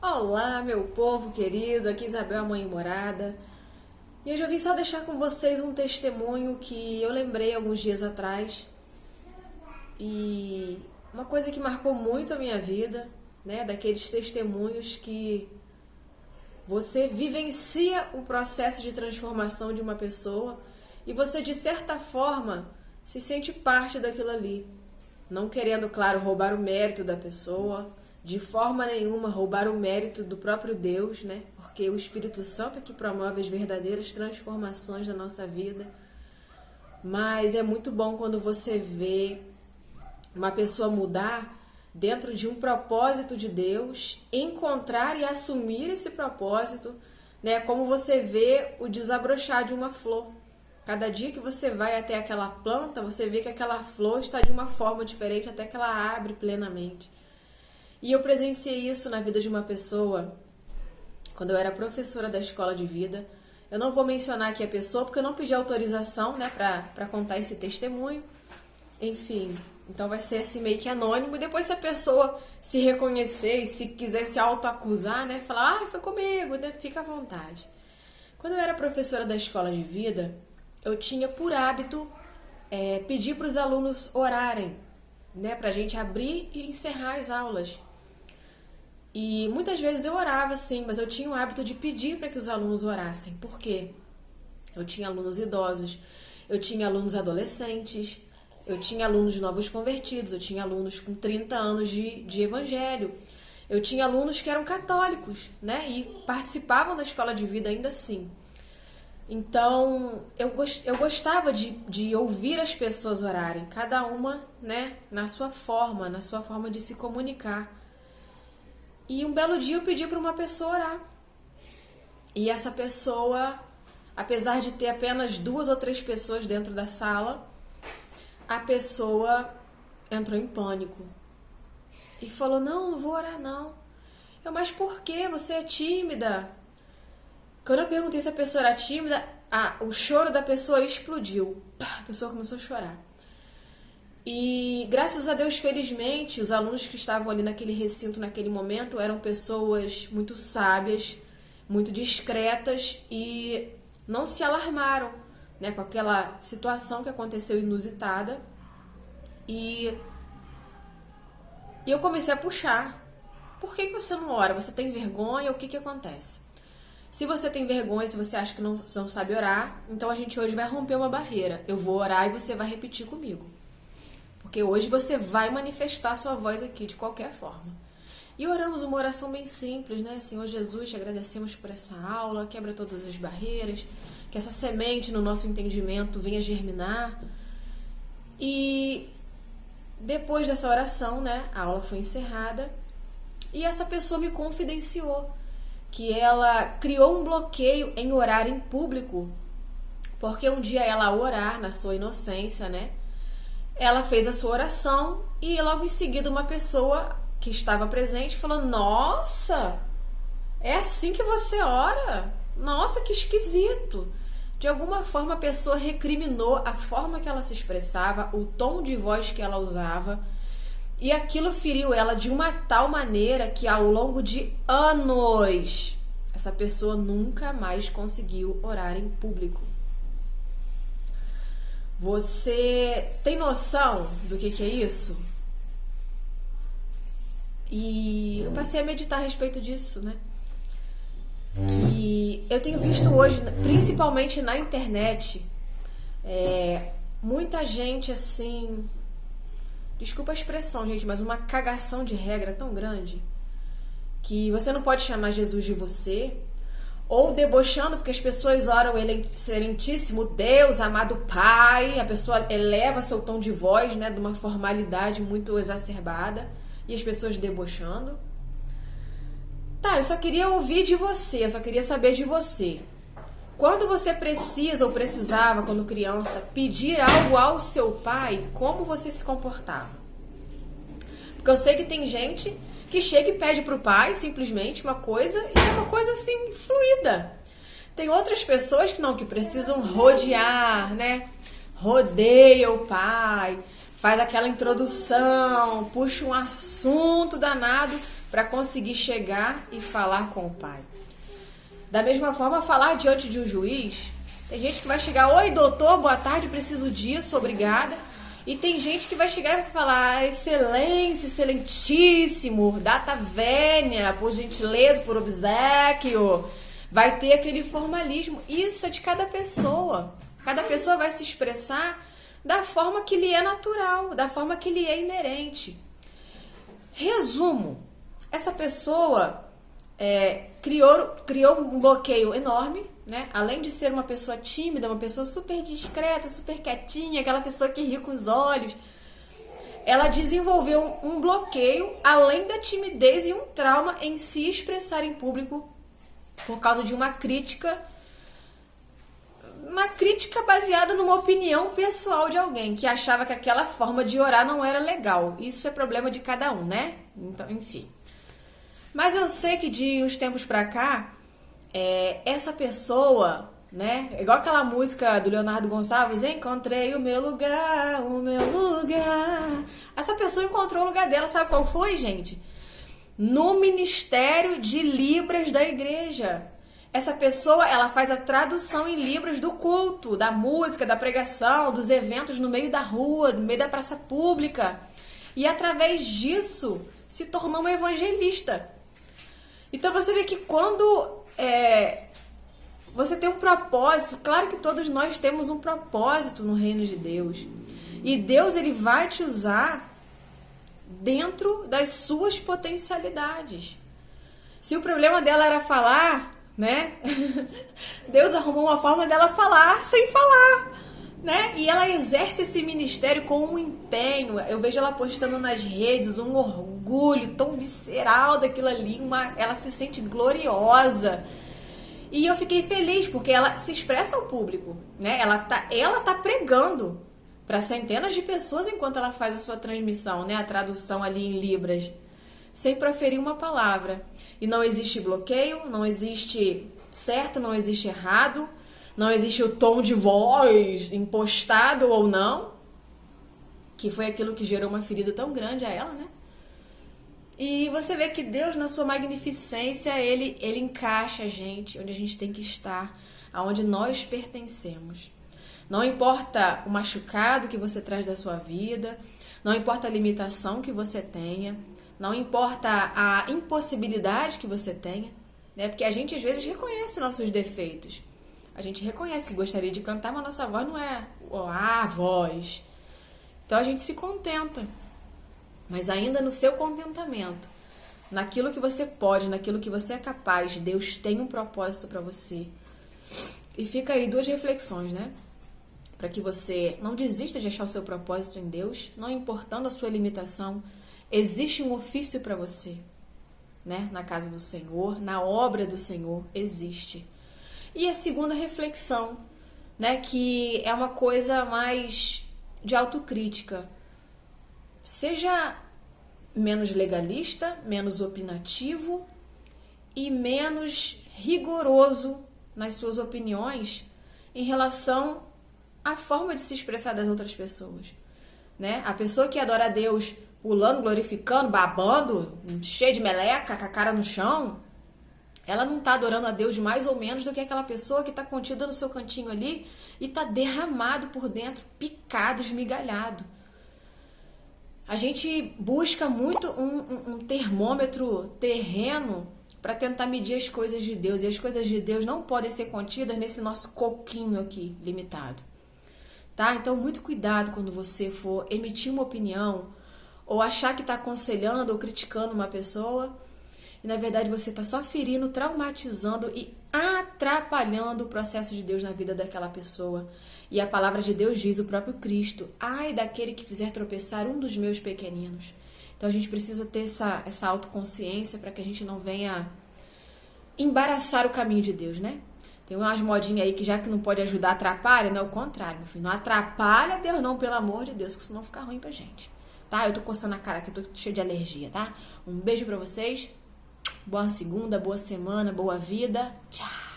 Olá, meu povo querido, aqui Isabel, a mãe morada. E hoje eu vim só deixar com vocês um testemunho que eu lembrei alguns dias atrás. E uma coisa que marcou muito a minha vida, né? Daqueles testemunhos que você vivencia o processo de transformação de uma pessoa e você, de certa forma, se sente parte daquilo ali. Não querendo, claro, roubar o mérito da pessoa, de forma nenhuma roubar o mérito do próprio Deus, né? Porque o Espírito Santo é que promove as verdadeiras transformações da nossa vida. Mas é muito bom quando você vê uma pessoa mudar dentro de um propósito de Deus, encontrar e assumir esse propósito, né? Como você vê o desabrochar de uma flor. Cada dia que você vai até aquela planta, você vê que aquela flor está de uma forma diferente até que ela abre plenamente. E eu presenciei isso na vida de uma pessoa quando eu era professora da escola de vida. Eu não vou mencionar aqui a pessoa porque eu não pedi autorização, né, para contar esse testemunho. Enfim, então vai ser assim meio que anônimo. E depois, se a pessoa se reconhecer e se quiser se autoacusar, né, falar, foi comigo, né, fica à vontade. Quando eu era professora da escola de vida, eu tinha por hábito pedir para os alunos orarem, né, para a gente abrir e encerrar as aulas. E muitas vezes eu orava, sim, mas eu tinha o hábito de pedir para que os alunos orassem. Por quê? Eu tinha alunos idosos, eu tinha alunos adolescentes, eu tinha alunos novos convertidos, eu tinha alunos com 30 anos de evangelho, eu tinha alunos que eram católicos, né? E participavam da escola de vida ainda assim. Então, eu gostava de ouvir as pessoas orarem, cada uma, né, na sua forma de se comunicar. E um belo dia eu pedi para uma pessoa orar. E essa pessoa, apesar de ter apenas 2 ou 3 pessoas dentro da sala, a pessoa entrou em pânico. E falou, não vou orar não. Mas por quê? Você é tímida? Quando eu perguntei se a pessoa era tímida, o choro da pessoa explodiu. A pessoa começou a chorar. E graças a Deus, felizmente, os alunos que estavam ali naquele recinto naquele momento eram pessoas muito sábias, muito discretas e não se alarmaram, né, com aquela situação que aconteceu inusitada. E eu comecei a puxar. Por que você não ora? Você tem vergonha? O que acontece? Se você tem vergonha, se você acha que não sabe orar, então a gente hoje vai romper uma barreira. Eu vou orar e você vai repetir comigo. Porque hoje você vai manifestar sua voz aqui de qualquer forma. E oramos uma oração bem simples, né? Senhor Jesus, te agradecemos por essa aula, quebra todas as barreiras, que essa semente no nosso entendimento venha germinar. E depois dessa oração, né, a aula foi encerrada e essa pessoa me confidenciou que ela criou um bloqueio em orar em público, porque um dia ela, ao orar na sua inocência, né, ela fez a sua oração e logo em seguida uma pessoa que estava presente falou, nossa, é assim que você ora? Nossa, que esquisito. De alguma forma a pessoa recriminou a forma que ela se expressava, o tom de voz que ela usava, e aquilo feriu ela de uma tal maneira que ao longo de anos essa pessoa nunca mais conseguiu orar em público. Você tem noção do que é isso? E eu passei a meditar a respeito disso, né? Que eu tenho visto hoje, principalmente na internet, muita gente assim, desculpa a expressão, gente, mas uma cagação de regra tão grande que você não pode chamar Jesus de você, ou debochando porque as pessoas oram ele excelentíssimo Deus, amado Pai, a pessoa eleva seu tom de voz, né, de uma formalidade muito exacerbada, e as pessoas debochando. Tá, eu só queria ouvir de você, eu só queria saber de você. Quando você precisa ou precisava, quando criança, pedir algo ao seu pai, como você se comportava? Porque eu sei que tem gente que chega e pede pro pai simplesmente uma coisa e é uma coisa assim, fluida. Tem outras pessoas que precisam rodear, né? Rodeia o pai, faz aquela introdução, puxa um assunto danado para conseguir chegar e falar com o Pai. Da mesma forma, falar diante de um juiz, tem gente que vai chegar, oi doutor, boa tarde, preciso disso, obrigada. E tem gente que vai chegar e vai falar, excelência, excelentíssimo, data vênia, por gentileza, por obséquio. Vai ter aquele formalismo. Isso é de cada pessoa. Cada pessoa vai se expressar da forma que lhe é natural, da forma que lhe é inerente. Resumo, essa pessoa criou um bloqueio enorme, né? Além de ser uma pessoa tímida, uma pessoa super discreta, super quietinha, aquela pessoa que ri com os olhos, ela desenvolveu um bloqueio, além da timidez e um trauma em se expressar em público por causa de uma crítica baseada numa opinião pessoal de alguém que achava que aquela forma de orar não era legal. Isso é problema de cada um, né? Então, enfim. Mas eu sei que de uns tempos pra cá, essa pessoa, né? Igual aquela música do Leonardo Gonçalves, encontrei o meu lugar, o meu lugar. Essa pessoa encontrou o lugar dela, sabe qual foi, gente? No Ministério de Libras da igreja. Essa pessoa, ela faz a tradução em Libras do culto, da música, da pregação, dos eventos no meio da rua, no meio da praça pública. E através disso, se tornou uma evangelista. Então você vê que quando você tem um propósito, claro que todos nós temos um propósito no reino de Deus. E Deus, ele vai te usar dentro das suas potencialidades. Se o problema dela era falar, né? Deus arrumou uma forma dela falar sem falar, né? E ela exerce esse ministério com um empenho. Eu vejo ela postando nas redes um orgulho tão visceral daquilo ali, ela se sente gloriosa. E eu fiquei feliz porque ela se expressa ao público, né? Ela tá pregando para centenas de pessoas enquanto ela faz a sua transmissão, né? A tradução ali em Libras, sem proferir uma palavra. E não existe bloqueio, não existe certo, não existe errado, não existe o tom de voz impostado ou não, que foi aquilo que gerou uma ferida tão grande a ela, né? E você vê que Deus, na sua magnificência, ele encaixa a gente onde a gente tem que estar, aonde nós pertencemos. Não importa o machucado que você traz da sua vida, não importa a limitação que você tenha, não importa a impossibilidade que você tenha, né? Porque a gente às vezes reconhece nossos defeitos. A gente reconhece que gostaria de cantar, mas nossa voz não é a voz. Então a gente se contenta. Mas ainda no seu contentamento, naquilo que você pode, naquilo que você é capaz, Deus tem um propósito para você. E fica aí 2 reflexões, né? Para que você não desista de achar o seu propósito em Deus, não importando a sua limitação, existe um ofício para você, né? Na casa do Senhor, na obra do Senhor, existe. E a segunda reflexão, né? Que é uma coisa mais de autocrítica. Seja menos legalista, menos opinativo e menos rigoroso nas suas opiniões em relação à forma de se expressar das outras pessoas, né? A pessoa que adora a Deus pulando, glorificando, babando, cheia de meleca, com a cara no chão, ela não está adorando a Deus mais ou menos do que aquela pessoa que está contida no seu cantinho ali e está derramado por dentro, picado, esmigalhado. A gente busca muito um termômetro terreno para tentar medir as coisas de Deus. E as coisas de Deus não podem ser contidas nesse nosso coquinho aqui, limitado. Tá? Então, muito cuidado quando você for emitir uma opinião ou achar que está aconselhando ou criticando uma pessoa. E, na verdade, você está só ferindo, traumatizando e atrapalhando o processo de Deus na vida daquela pessoa. E a palavra de Deus diz, o próprio Cristo, ai daquele que fizer tropeçar um dos meus pequeninos. Então a gente precisa ter essa autoconsciência para que a gente não venha embaraçar o caminho de Deus, né? Tem umas modinhas aí que já que não pode ajudar, atrapalha, não é o contrário, meu filho. Não atrapalha Deus não, pelo amor de Deus, que senão fica ruim pra gente. Tá? Eu tô coçando a cara aqui, eu tô cheia de alergia, tá? Um beijo pra vocês, boa segunda, boa semana, boa vida, tchau!